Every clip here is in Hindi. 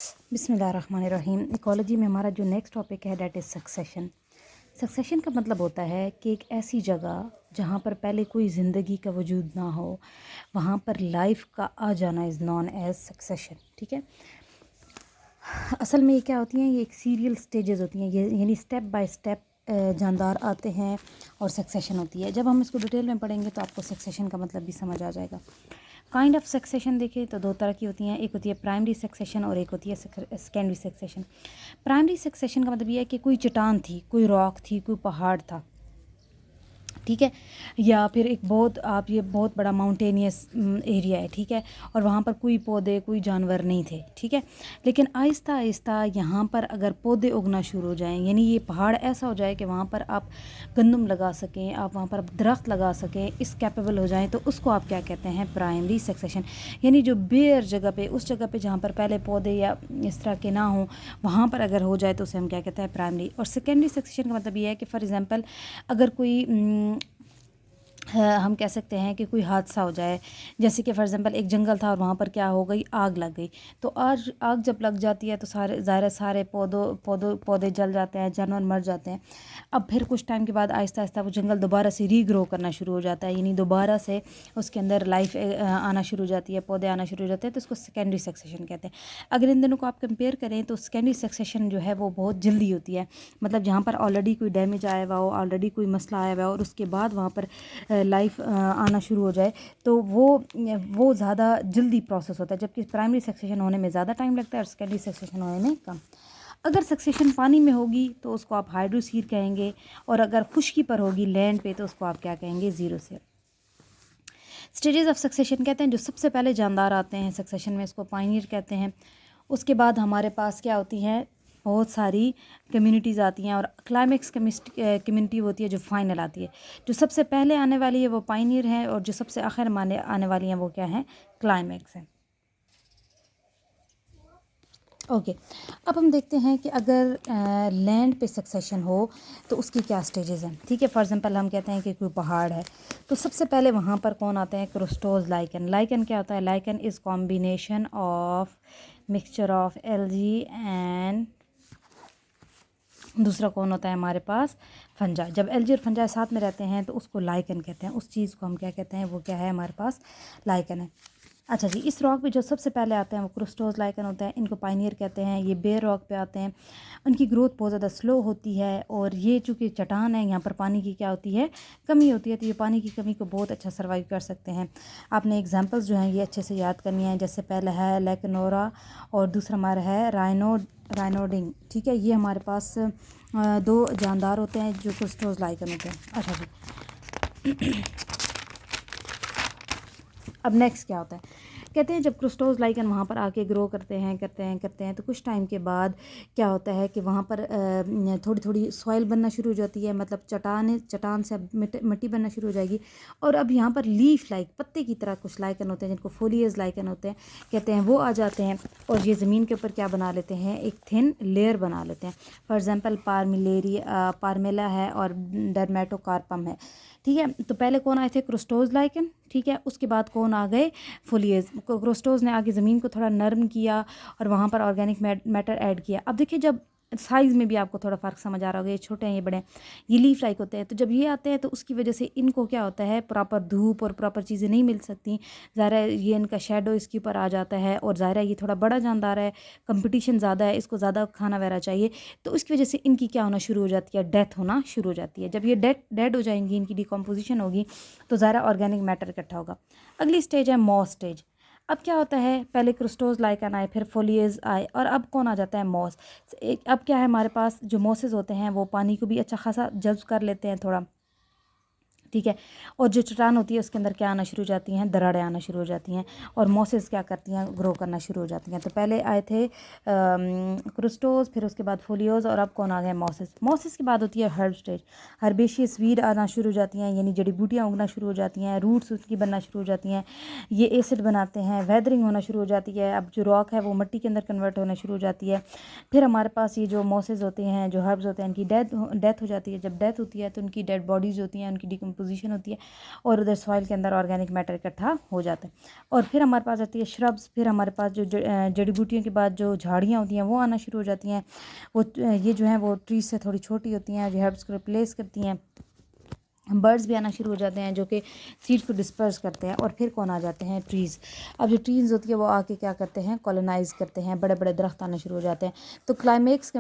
बिस्मिल्लाहिर्रहमानिर्रहीम। इकोलॉजी में हमारा जो नेक्स्ट टॉपिक है दैट इज़ सक्सेशन। सक्सेशन का मतलब होता है कि एक ऐसी जगह जहाँ पर पहले कोई ज़िंदगी का वजूद ना हो, वहाँ पर लाइफ का आ जाना इज़ नॉन एज सक्सेशन। ठीक है, असल में ये क्या होती हैं, ये एक सीरियल स्टेजेस होती हैं, ये यानी स्टेप बाय स्टेप जानदार आते हैं और सक्सेशन होती है। जब हम इसको डिटेल में पढ़ेंगे तो आपको सक्सेशन का मतलब भी समझ आ जाएगा। काइंड ऑफ सक्सेशन देखें तो दो तरह की होती हैं, एक होती है प्राइमरी सक्सेशन और एक होती है सेकेंडरी सक्सेशन। प्राइमरी सक्सेशन का मतलब ये है कि कोई चट्टान थी, कोई रॉक थी, कोई पहाड़ था, ठीक है, या फिर एक बहुत आप ये बहुत बड़ा माउंटेनियस एरिया है, ठीक है, और वहाँ पर कोई पौधे कोई जानवर नहीं थे, ठीक है। लेकिन आहिस्ता आहिस्ता यहाँ पर अगर पौधे उगना शुरू हो जाएं, यानी ये पहाड़ ऐसा हो जाए कि वहाँ पर आप गंदम लगा सकें, आप वहाँ पर दरख्त लगा सकें, इस कैपेबल हो जाएं, तो उसको आप क्या कहते हैं, प्राइमरी सक्सेशन। यानी जो बेयर जगह पे, उस जगह पे जहाँ पर पहले पौधे या इस तरह के ना हों, वहाँ पर अगर हो जाए तो उसे हम क्या कहते हैं, प्राइमरी। और सेकेंडरी सक्सेशन का मतलब ये है कि फॉर एग्ज़ाम्पल अगर कोई हम कह सकते हैं कि कोई हादसा हो जाए, जैसे कि फॉर एग्ज़ाम्पल एक जंगल था और वहाँ पर क्या हो गई, आग लग गई। तो आज आग जब लग जाती है तो सारे पौधे जल जाते हैं, जानवर मर जाते हैं। अब फिर कुछ टाइम के बाद आहिस्ता आहिस्ता वो जंगल दोबारा से रीग्रो करना शुरू हो जाता है, यानी दोबारा से उसके अंदर लाइफ आना शुरू हो जाती है, पौधे आना शुरू हो जाते हैं, तो उसको सेकेंडरी सक्सेशन कहते हैं। अगर इन दोनों को आप कंपेयर करें तो सेकेंडरी सक्सेशन जो है वो बहुत जल्दी होती है, मतलब जहाँ पर ऑलरेडी कोई डैमेज आया हुआ हो, ऑलरेडी कोई मसला आया हुआ हो और उसके बाद वहाँ पर लाइफ आना शुरू हो जाए, तो वो ज़्यादा जल्दी प्रोसेस होता है, जबकि प्राइमरी सक्सेशन होने में ज़्यादा टाइम लगता है और सेकेंडरी सक्सेशन होने में कम। अगर सक्सेशन पानी में होगी तो उसको आप हाइड्रोसीर कहेंगे, और अगर खुश्की पर होगी लैंड पे तो उसको आप क्या कहेंगे, ज़ीरो से। स्टेजेस ऑफ सक्सेशन कहते हैं, जो सबसे पहले जानदार आते हैं सक्सेशन में, इसको पायनियर कहते हैं। उसके बाद हमारे पास क्या होती हैं, बहुत सारी कम्युनिटीज़ आती हैं, और क्लाइमेक्स कम्युनिटी होती है जो फाइनल आती है। जो सबसे पहले आने वाली है वो पायनियर है, और जो सबसे आखिर में आने वाली हैं वो क्या है, क्लाइमेक्स है। ओके, अब हम देखते हैं कि अगर लैंड पे सक्सेशन हो तो उसकी क्या स्टेजेस हैं। ठीक है, फॉर एग्जांपल हम कहते हैं कि कोई पहाड़ है, तो सबसे पहले वहाँ पर कौन आते हैं, क्रोस्टोज लाइकन। लाइकन क्या होता है, lichen is combination of mixture of algae and दूसरा कौन होता है हमारे पास, फंजाई। जब एल्गी और फंजाई साथ में रहते हैं तो उसको लाइकन कहते हैं, उस चीज़ को हम क्या कहते हैं, वो क्या है, हमारे पास लाइकन है। अच्छा जी, इस रॉक पे जो सबसे पहले आते हैं वो क्रोस्टोज लाइकन होते हैं, इनको पाइनियर कहते हैं। ये बेयर रॉक पे आते हैं, उनकी ग्रोथ बहुत ज़्यादा स्लो होती है, और ये चूँकि चट्टान है, यहाँ पर पानी की क्या होती है, कमी होती है, तो ये पानी की कमी को बहुत अच्छा सर्वाइव कर सकते हैं। आपने एग्जांपल्स जो हैं ये अच्छे से याद करनी है, जैसे पहला है लेकनोरा और दूसरा हमारा है राइनोडिंग। ठीक है, ये हमारे पास दो जानदार होते हैं जो क्रोस्टोज लाइकन होते हैं। अच्छा जी, अब नेक्स्ट क्या होता है, कहते हैं जब क्रोस्टोज लाइकन वहाँ पर आके ग्रो करते हैं तो कुछ टाइम के बाद क्या होता है कि वहाँ पर थोड़ी थोड़ी सॉइल बनना शुरू हो जाती है, मतलब चट्टान से अब मिट्टी बनना शुरू हो जाएगी। और अब यहाँ पर लीफ लाइक, पत्ते की तरह कुछ लाइकन होते हैं जिनको फोलियज लाइकन होते हैं कहते हैं, वो आ जाते हैं, और ये ज़मीन के ऊपर क्या बना लेते हैं, एक थिन लेयर बना लेते हैं। फॉर एग्ज़ाम्पल पारमेला है और डर्मेटोकार्पम है। ठीक है, तो पहले कौन आए थे, क्रोस्टोज लाइकन। ठीक है, उसके बाद कौन आ गए, फोलियज। क्रोस्टोज ने आगे ज़मीन को थोड़ा नरम किया और वहाँ पर ऑर्गेनिक मैटर ऐड किया। अब देखिए, जब साइज़ में भी आपको थोड़ा फ़र्क समझ आ रहा होगा, ये छोटे हैं ये बड़े हैं, ये लीफ लाइक होते हैं। तो जब ये आते हैं तो उसकी वजह से इनको क्या होता है, प्रॉपर धूप और प्रॉपर चीज़ें नहीं मिल सकती, ज़ाहिर है ये इनका शेडो इसके ऊपर आ जाता है, और ज़ाहिर है ये थोड़ा बड़ा जानदार है, कंपटीशन ज़्यादा है, इसको ज़्यादा खाना वगैरह चाहिए, तो उसकी वजह से इनकी क्या होना शुरू हो जाती है, डेथ होना शुरू हो जाती है। जब ये डेड हो जाएंगी, इनकी डिकम्पोजिशन होगी, तो ज़ाहिर ऑर्गेनिक मैटर इकट्ठा होगा। अगली स्टेज है मॉस स्टेज। अब क्या होता है, पहले क्रिस्टोज लाइकन आए, फिर फोलियज आए, और अब कौन आ जाता है, मॉस। अब क्या है हमारे पास, जो मॉसेस होते हैं वो पानी को भी अच्छा खासा जज्ब कर लेते हैं थोड़ा, ठीक है, और जो चट्टान होती है उसके अंदर क्या आना शुरू हो जाती हैं, दरारें आना शुरू हो जाती हैं, और मॉसेस क्या करती हैं, ग्रो करना शुरू हो जाती हैं। तो पहले आए थे क्रिस्टोज, फिर उसके बाद फोलियोज, और अब कौन आ गए, मॉसेस। मॉसेस के बाद होती है हर्ब स्टेज। हर्बेशियस वीड आना शुरू हो जाती हैं, यानी जड़ी बूटियाँ उगना शुरू हो जाती हैं, रूट्स उसकी बनना शुरू हो जाती हैं, ये एसिड बनाते हैं, वेदरिंग होना शुरू हो जाती है, अब जो रॉक है वो मिट्टी के अंदर कन्वर्ट होना शुरू हो जाती है। फिर हमारे पास ये जो मॉसेस होते हैं, जो हर्ब्स होते हैं, इनकी डेथ हो जाती है। जब डेथ होती है तो उनकी डेड बॉडीज़ होती हैं, उनकी पोजीशन होती है और उधर सॉइल के अंदर ऑर्गेनिक मैटर इकट्ठा हो जाता है। और फिर हमारे पास आती है श्रब्स, फिर हमारे पास जो जड़ी बूटियों के बाद जो झाड़ियाँ होती हैं वो आना शुरू हो जाती हैं। वो ये जो हैं वो ट्रीज से थोड़ी छोटी होती हैं, जो हर्ब्स को रिप्लेस करती हैं। बर्ड्स भी आना शुरू हो जाते हैं जो कि सीड को डिस्पर्स करते हैं। और फिर कौन आ जाते हैं? ट्रीज़। अब जो ट्रीज़ होती है वो आके क्या करते हैं? कॉलोनाइज़ करते हैं, बड़े बड़े दरख्त आना शुरू हो जाते हैं। तो क्लाइमेक्स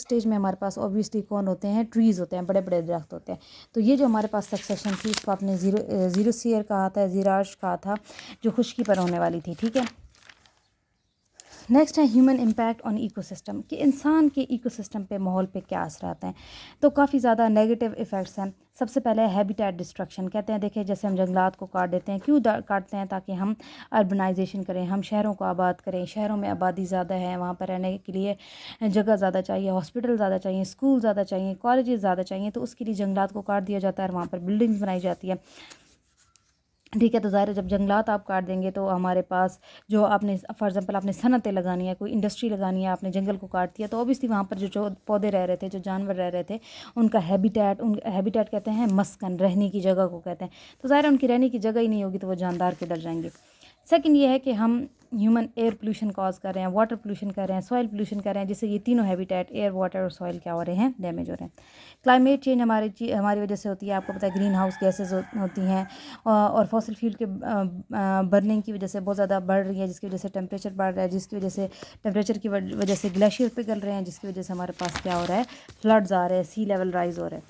स्टेज में हमारे पास ऑब्वियसली कौन होते हैं? ट्रीज़ होते हैं, बड़े बड़े दरख्त होते हैं। तो ये जो हमारे पास सक्सेशन थी इसको आपने ज़ीरो सीयर कहा था, ज़ीराश कहा था, जो खुश्की पर होने वाली थी। ठीक है, नेक्स्ट है ह्यूमन इम्पैक्ट ऑन इकोसिस्टम, कि इंसान के इकोसिस्टम पे, माहौल पे क्या असर आते हैं। तो काफ़ी ज़्यादा नेगेटिव इफ़ेक्ट्स हैं। सबसे पहले हैबिटेट डिस्ट्रक्शन। कहते हैं देखिए जैसे हम जंगलात को काट देते हैं, क्यों काटते हैं? ताकि हम अर्बनाइजेशन करें, हम शहरों को आबाद करें। शहरों में आबादी ज़्यादा है, वहाँ पर रहने के लिए जगह ज़्यादा चाहिए, हॉस्पिटल ज़्यादा चाहिए, स्कूल ज़्यादा चाहिए, कॉलेजेस ज़्यादा चाहिए। तो उसके लिए जंगलात को काट दिया जाता है और वहाँ पर बिल्डिंग्स बनाई जाती है। ठीक है, तो ज़ाहिर है जब जंगलात आप काट देंगे तो हमारे पास जो आपने फॉर एग्जांपल आपने सनतें लगानी है, कोई इंडस्ट्री लगानी है, आपने जंगल को काट दिया, तो ऑब्वियसली वहाँ पर जो पौधे रह रहे थे, जो जानवर रह रहे थे, उनका हैबिटेट कहते हैं मस्कन, रहने की जगह को कहते हैं। तो ज़ाहिर है उनकी रहने की जगह ही नहीं होगी तो वो जानदार किधर जाएंगे। सेकंड ये है कि हम ह्यूमन एयर पोल्यूशन कॉज कर रहे हैं, वाटर पोल्यूशन कर रहे हैं, सॉइल पोल्यूशन कर रहे हैं, जिससे ये तीनों हैबिटेट, एयर, वाटर और सॉइल क्या हो रहे हैं? डैमेज हो रहे हैं। क्लाइमेट चेंज हमारी वजह से होती है। आपको पता है ग्रीन हाउस गैसेज होती हैं और फॉसिल फ्यूल के बर्निंग की वजह से बहुत ज़्यादा बढ़ रही है, जिसकी वजह से टेम्परेचर बढ़ रहा है, जिसकी वजह से टेम्परेचर की वजह से ग्लेशियर पिघल रहे हैं, जिसकी वजह से हमारे पास क्या हो रहा है? फ्लड्स आ रहे हैं, सी लेवल राइज हो रहा है।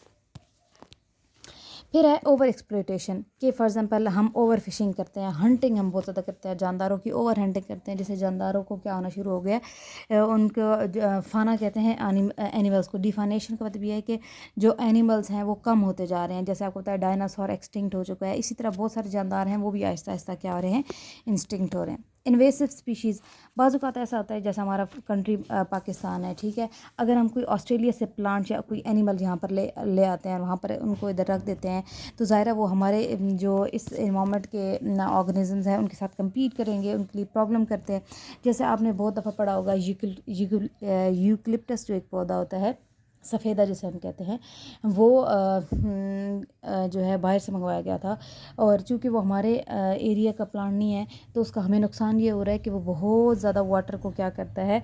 फिर है ओवर एक्सप्लोइटेशन, कि फॉर एग्जांपल हम ओवर फिशिंग करते हैं, हंटिंग हम बहुत ज़्यादा करते हैं, जानदारों की ओवर हंटिंग करते हैं, जिससे जानदारों को क्या होना शुरू हो गया है? उनको फाना कहते हैं एनिमल्स को। डिफानेशन का मतलब ये है कि जो एनिमल्स हैं वो कम होते जा रहे हैं। जैसे आपको पता है डायनासोर एक्सटिंक्ट हो चुका है, इसी तरह बहुत सारे जानदार हैं वो भी आहिस्ता आहिस्ता क्या हो रहे हैं? इंस्टिंक्ट हो रहे हैं। इन्वेसिव स्पीशीज़, बाज़ औक़ात ऐसा होता है जैसे हमारा कंट्री पाकिस्तान है, ठीक है, अगर हम कोई ऑस्ट्रेलिया से प्लांट या कोई एनिमल यहाँ पर ले आते हैं और वहाँ पर उनको इधर रख देते हैं, तो ज़ाहिर है वो हमारे जो इस इन्वायरमेंट के ऑर्गेनिजम्स हैं उनके साथ कम्पीट करेंगे, उनके लिए प्रॉब्लम करते हैं। जैसे आपने बहुत दफ़ा पढ़ा होगा यूकलिप्टस जो एक पौधा होता है, सफ़ेदा जिसे हम कहते हैं, वो जो है बाहर से मंगवाया गया था, और चूँकि वो हमारे एरिया का प्लांट नहीं है तो उसका हमें नुकसान ये हो रहा है कि वो बहुत ज़्यादा वाटर को क्या करता है?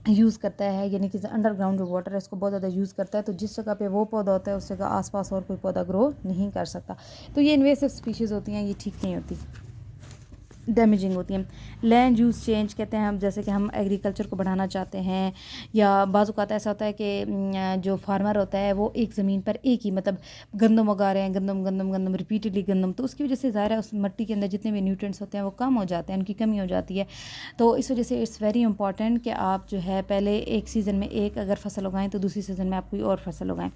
यूज़ करता है, यानी कि अंडरग्राउंड जो वाटर है उसको बहुत ज़्यादा यूज़ करता है। तो जिस जगह पे वो पौधा होता है उस जगह आसपास और कोई पौधा ग्रो नहीं कर सकता। तो ये इन्वेसिव स्पीशीज़ होती हैं, ये ठीक नहीं होती, डैमेजिंग होती हैं। लैंड यूज़ चेंज कहते हैं हम, जैसे कि हम एग्रीकल्चर को बढ़ाना चाहते हैं, या बाज़ औक़ात ऐसा होता है कि जो फार्मर होता है वो एक ज़मीन पर एक ही मतलब गंदम उगा रहे हैं, गंदम रिपीटेडली गंदम, तो उसकी वजह से ज़ाहिर है उस मिट्टी के अंदर जितने भी न्यूट्रिएंट्स होते हैं वो कम हो जाते हैं, उनकी कमी हो जाती है। तो इस वजह से इट्स वेरी इंपॉर्टेंट कि आप जो है पहले एक सीज़न में एक अगर फसल उगाएं तो दूसरी सीज़न में आप कोई और फसल उगाएं।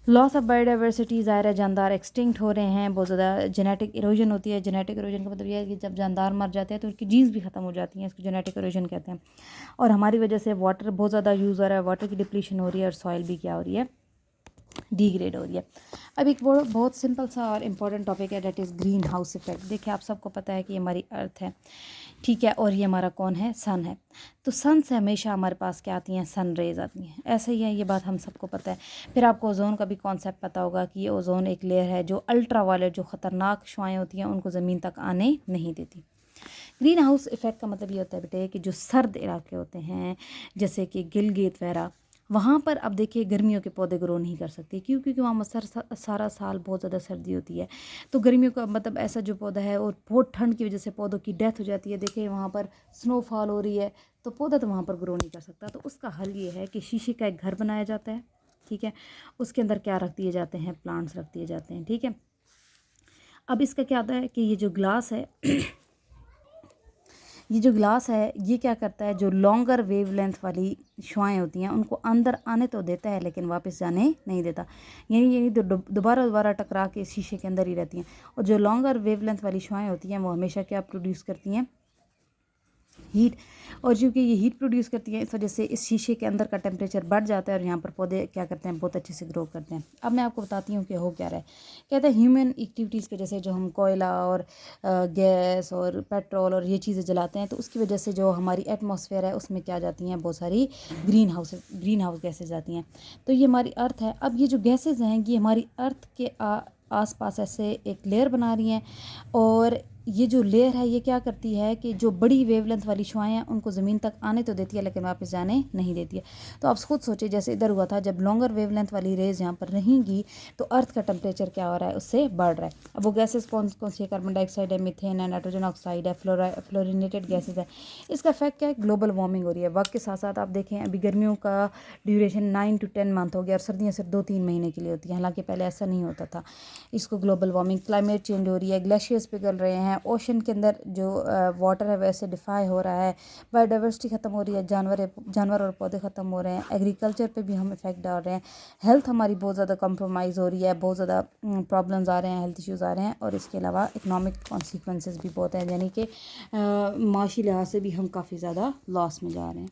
लॉस ऑफ बायोडाइवर्सिटी, ज़ाहिर है जानदार एक्सटिंक्ट हो रहे हैं, बहुत ज़्यादा जेनेटिक इरोजन होती है। जेनेटिक इरोजन का मतलब यह है कि जब जानदार मर जाते हैं तो उनकी जीन्स भी ख़त्म हो जाती हैं, इसको जेनेटिक इरोजन कहते हैं। और हमारी वजह से वाटर बहुत ज़्यादा यूज़ हो रहा है, वाटर की डिप्लीशन हो रही है और सॉइल भी क्या हो रही है? डिग्रेड हो रही है। अब एक बहुत सिंपल सा और इम्पॉर्टेंट टॉपिक है, that is green house effect. देखिए आप सबको पता है कि ये हमारी अर्थ है, ठीक है, और ये हमारा कौन है? सन है। तो सन से हमेशा हमारे पास क्या आती हैं? सन रेज़ आती हैं, ऐसे ही है, ये बात हम सबको पता है। फिर आपको ओजोन का भी कॉन्सेप्ट पता होगा कि ये ओजोन एक लेयर है जो अल्ट्रा वायलेट, जो ख़तरनाक शुआएँ होती हैं उनको ज़मीन तक आने नहीं देती। ग्रीन हाउस इफ़ेक्ट का मतलब ये होता है बेटे कि जो सर्द इलाके होते हैं जैसे कि गिलगित वगैरह, वहाँ पर अब देखिए गर्मियों के पौधे ग्रो नहीं कर सकते, क्यों? क्योंकि वहाँ सारा साल बहुत ज़्यादा सर्दी होती है। तो गर्मियों का मतलब ऐसा जो पौधा है, और बहुत ठंड की वजह से पौधों की डेथ हो जाती है। देखिए वहाँ पर स्नोफॉल हो रही है तो पौधा तो वहाँ पर ग्रो नहीं कर सकता। तो उसका हल ये है कि शीशे का एक घर बनाया जाता है, ठीक है, उसके अंदर क्या रख दिए जाते हैं? प्लांट्स रख दिए जाते हैं, ठीक है। अब इसका क्या होता है कि ये जो ग्लास है ये जो ग्लास है ये क्या करता है? जो लॉन्गर वेवलेंथ वाली शुआएँ होती हैं उनको अंदर आने तो देता है लेकिन वापस जाने नहीं देता, यानी तो दोबारा टकरा के शीशे के अंदर ही रहती हैं। और जो लॉन्गर वेवलेंथ वाली शुआएँ होती हैं वो हमेशा क्या प्रोड्यूस करती हैं? हीट, और चूँकि ये हीट प्रोड्यूस करती है इस वजह से इस शीशे के अंदर का टेम्परेचर बढ़ जाता है और यहाँ पर पौधे क्या करते हैं, बहुत अच्छे से ग्रो करते हैं। अब मैं आपको बताती हूँ कि हो क्या रहा है। कहते हैं ह्यूमन एक्टिविटीज़ की वजह से जो हम कोयला और गैस और पेट्रोल और ये चीज़ें जलाते हैं, तो उसकी वजह से जो हमारी एटमॉस्फेयर है उसमें क्या जाती हैं, बहुत सारी ग्रीन हाउस गैसेज जाती हैं। तो ये हमारी अर्थ है। अब ये जो गैसेज हैं ये हमारी अर्थ के आस पास ऐसे एक लेयर बना रही हैं, और ये जो लेयर है ये क्या करती है कि जो बड़ी वेवलेंथ वाली शुआएं हैं उनको ज़मीन तक आने तो देती है लेकिन वापस जाने नहीं देती है। तो आप खुद सोचिए, जैसे इधर हुआ था, जब लॉन्गर वेवलेंथ वाली रेज यहाँ पर रहेंगी तो अर्थ का टेम्परेचर क्या हो रहा है, उससे बढ़ रहा है। अब वो गैसेस कौन कौन सी है, कार्बन डाइऑक्साइड है, मीथेन है, नाइट्रोजन ऑक्साइड है, फ्लोरिनेटेड गैसेज है। इसका इफेक्ट क्या है, ग्लोबल वार्मिंग हो रही है। वक्त के साथ साथ आप देखें अभी गर्मियों का ड्यूरेशन 9 to 10 मंथ हो गया और सर्दियाँ सिर्फ 2-3 महीने के लिए होती हैं, हालांकि पहले ऐसा नहीं होता था। इसको ग्लोबल वार्मिंग, क्लाइमेट चेंज हो रही है, ग्लेशियर्स पिघल रहे हैं, ओशन के अंदर जो वाटर है वैसे डिफाई हो रहा है, बायोडाइवर्सिटी ख़त्म हो रही है, जानवर और पौधे ख़त्म हो रहे हैं, एग्रीकल्चर पे भी हम इफेक्ट डाल रहे हैं, हेल्थ हमारी बहुत ज़्यादा कंप्रोमाइज़ हो रही है, बहुत ज़्यादा प्रॉब्लम्स आ रहे हैं, हेल्थ इश्यूज़ आ रहे हैं, और इसके अलावा इकनॉमिक कॉन्सिक्वेंसेस भी बहुत हैं, यानी कि माशी लिहाज से भी हम काफ़ी ज़्यादा लॉस में जा रहे हैं।